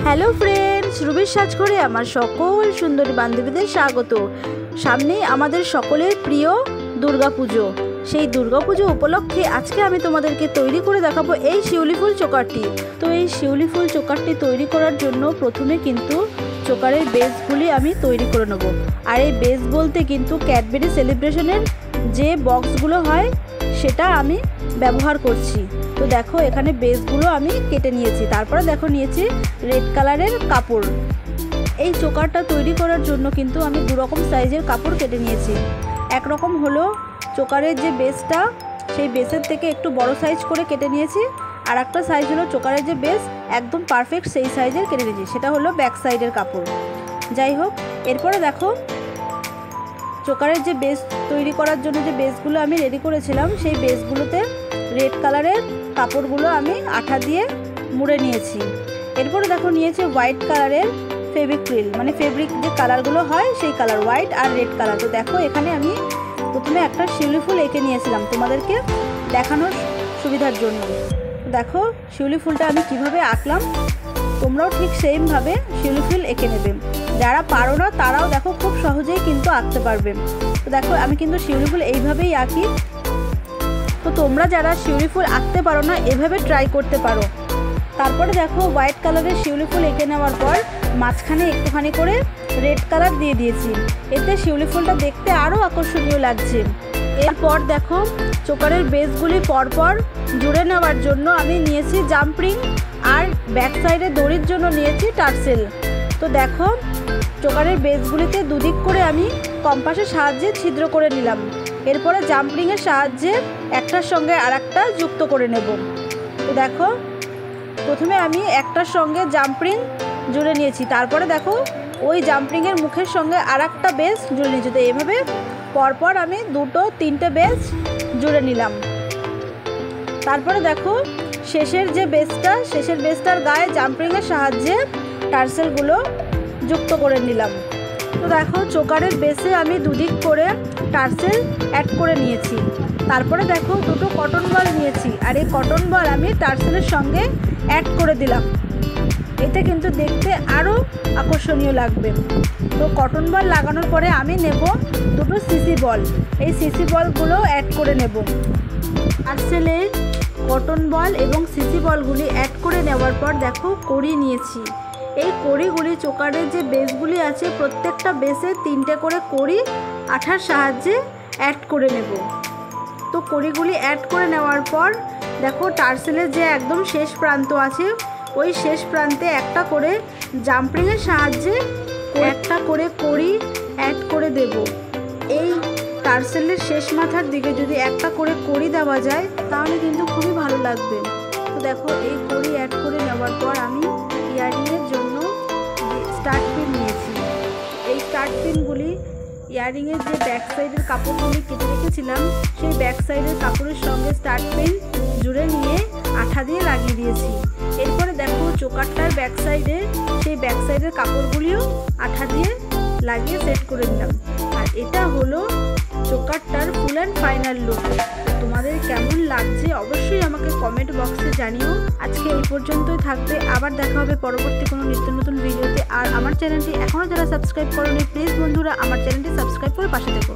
Hello friends, রুবির সাজঘরে আমার সকল সুন্দরী বান্ধবীদের স্বাগত। সামনেই আমাদের সকলের প্রিয় দুর্গাপুজো। সেই দুর্গাপুজো উপলক্ষে আজকে আমি তোমাদেরকে তৈরি করে দেখাবো এই শিউলি ফুল চোকারটি। তো এই শিউলি ফুল চোকারটি তৈরি করার জন্য প্রথমে কিন্তু চোকারের বেসগুলি আমি তৈরি করে নেব। আর এই বেস বলতে কিন্তু ক্যাডবেরি সেলিব্রেশনের যে বক্সগুলো হয় সেটা আমি ব্যবহার করছি। তো দেখো এখানে বেসগুলো আমি কেটে নিয়েছি। তারপরে দেখো নিয়েছি রেড কালারের কাপড়। এই চোকারটা তৈরি করার জন্য কিন্তু আমি দুরকম সাইজের কাপড় কেটে নিয়েছি। একরকম হলো চোকারের যে বেসটা, সেই বেসের থেকে একটু বড় সাইজ করে কেটে নিয়েছি। আর একটা সাইজ হলো চোকারের যে বেস একদম পারফেক্ট সেই সাইজের কেটে নিয়েছি, সেটা হলো ব্যাক সাইডের কাপড়। যাই হোক, এরপরে দেখো চোকারের যে বেস তৈরি করার জন্য যে বেসগুলো আমি রেডি করেছিলাম, সেই বেসগুলোতে রেড কালারের কাপড়গুলো আমি আঠা দিয়ে মুড়ে নিয়েছি। এরপরে দেখো নিয়েছি হোয়াইট কালারের ফেব্রিক্রিল, মানে ফেব্রিক যে কালারগুলো হয় সেই কালার, হোয়াইট আর রেড কালার। তো দেখো এখানে আমি প্রথমে একটা শিউলি ফুল এঁকে নিয়েছিলাম তোমাদেরকে দেখানোর সুবিধার জন্য। দেখো শিউলি ফুলটা আমি কিভাবে আঁকলাম, তোমরাও ঠিক সেমভাবে শিউলি ফুল এঁকে নেবে। যারা পারো না তারাও দেখো খুব সহজেই কিন্তু আঁকতে পারবে। তো দেখো আমি কিন্তু শিউলি ফুল এইভাবেই আঁকি। তো তোমরা যারা শিউলি ফুল আঁকতে পারো না এভাবে ট্রাই করতে পারো। তারপরে দেখো হোয়াইট কালারের শিউলি ফুল এঁকে নেওয়ার পর মাঝখানে একটুখানি করে রেড কালার দিয়ে দিয়েছি। এতে শিউলি ফুলটা দেখতে আরও আকর্ষণীয় লাগছে। এরপর দেখো চোকারের বেসগুলি পরপর জুড়ে নেওয়ার জন্য আমি নিয়েছি জাম্পরিং, আর ব্যাক সাইডে দড়ির জন্য নিয়েছি টার্সেল। তো দেখো চোকারের বেসগুলিতে দুদিক করে আমি কম্পাসের সাহায্যে ছিদ্র করে নিলাম। এরপরে জাম্পরিংয়ের সাহায্যে একটার সঙ্গে আর একটা যুক্ত করে নেব। তো দেখো প্রথমে আমি একটার সঙ্গে জাম্পরিং জুড়ে নিয়েছি, তারপরে দেখো ওই জাম্পরিংয়ের মুখের সঙ্গে আর একটা বেস জুড়ে নিয়েছি। তো এইভাবে পরপর আমি দুটো তিনটে বেস জুড়ে নিলাম। তারপরে দেখো শেষের যে বেসটা, শেষের বেসটার গায়ে জাম্পরিংয়ের সাহায্যে টার্সেলগুলো যুক্ত করে নিলাম। তো দেখো চোকারের বেসে আমি দুদিক করে টার্সেল অ্যাড করে নিয়েছি। তারপরে দেখো দুটো কটন বল নিয়েছি, আর এই কটন বল আমি টার্সেলের সঙ্গে অ্যাড করে দিলাম। এতে কিন্তু দেখতে আরও আকর্ষণীয় লাগবে। তো কটন বল লাগানোর পরে আমি নেব দুটো সিসি বল, এই সিসি বলগুলো অ্যাড করে নেব। টার্সেলে কটন বল এবং সিসি বলগুলি অ্যাড করে নেওয়ার পর দেখো কড়ি নিয়েছি। এই কড়িগুলি চোকারের যে বেসগুলি আছে প্রত্যেকটা বেসে তিনটে করে কড়ি আঠার সাহায্যে অ্যাড করে নেব। তো কড়িগুলি অ্যাড করে নেওয়ার পর দেখো টার্সেলের যে একদম শেষ প্রান্ত আছে ওই শেষ প্রান্তে একটা করে জাম্পরিংয়ের সাহায্যে একটা করে কড়ি অ্যাড করে দেব। এই টার্সেলের শেষ মাথার দিকে যদি একটা করে কড়ি দেওয়া যায় তাহলে কিন্তু খুবই ভালো লাগবে। তো দেখো এই কড়ি অ্যাড করে নেওয়ার পর আমি ইয়ারিংয়ের জন্য স্টার্ট পিন নিয়েছি। এই স্টার্ট পিনগুলি ইয়ারিংয়ের যে ব্যাক সাইডের কাপড়গুলি কেটে রেখেছিলাম সেই ব্যাক সাইডের কাপড়ের সঙ্গে স্টার্ট পিন জুড়ে নিয়ে আঠা দিয়ে লাগিয়ে দিয়েছি। এরপরে দেখো চোকারটার ব্যাক সাইডে সেই ব্যাক সাইডের কাপড়গুলিও আঠা দিয়ে লাগিয়ে সেট করে নিলাম। আর এটা হলো চোকারটার ফুল অ্যান্ড ফাইনাল লুক। তোমাদের কেমন লাগছে অবশ্যই আমাকে কমেন্ট বক্সে জানিও। আজকে এই পর্যন্তই থাকবে, আবার দেখা হবে পরবর্তী কোনো নিত্য নতুন ভিডিওতে। আর আমার চ্যানেলটি এখনও যারা সাবস্ক্রাইব করোনি প্লিজ বন্ধুরা আমার চ্যানেলটি সাবস্ক্রাইব করে পাশে থেকো।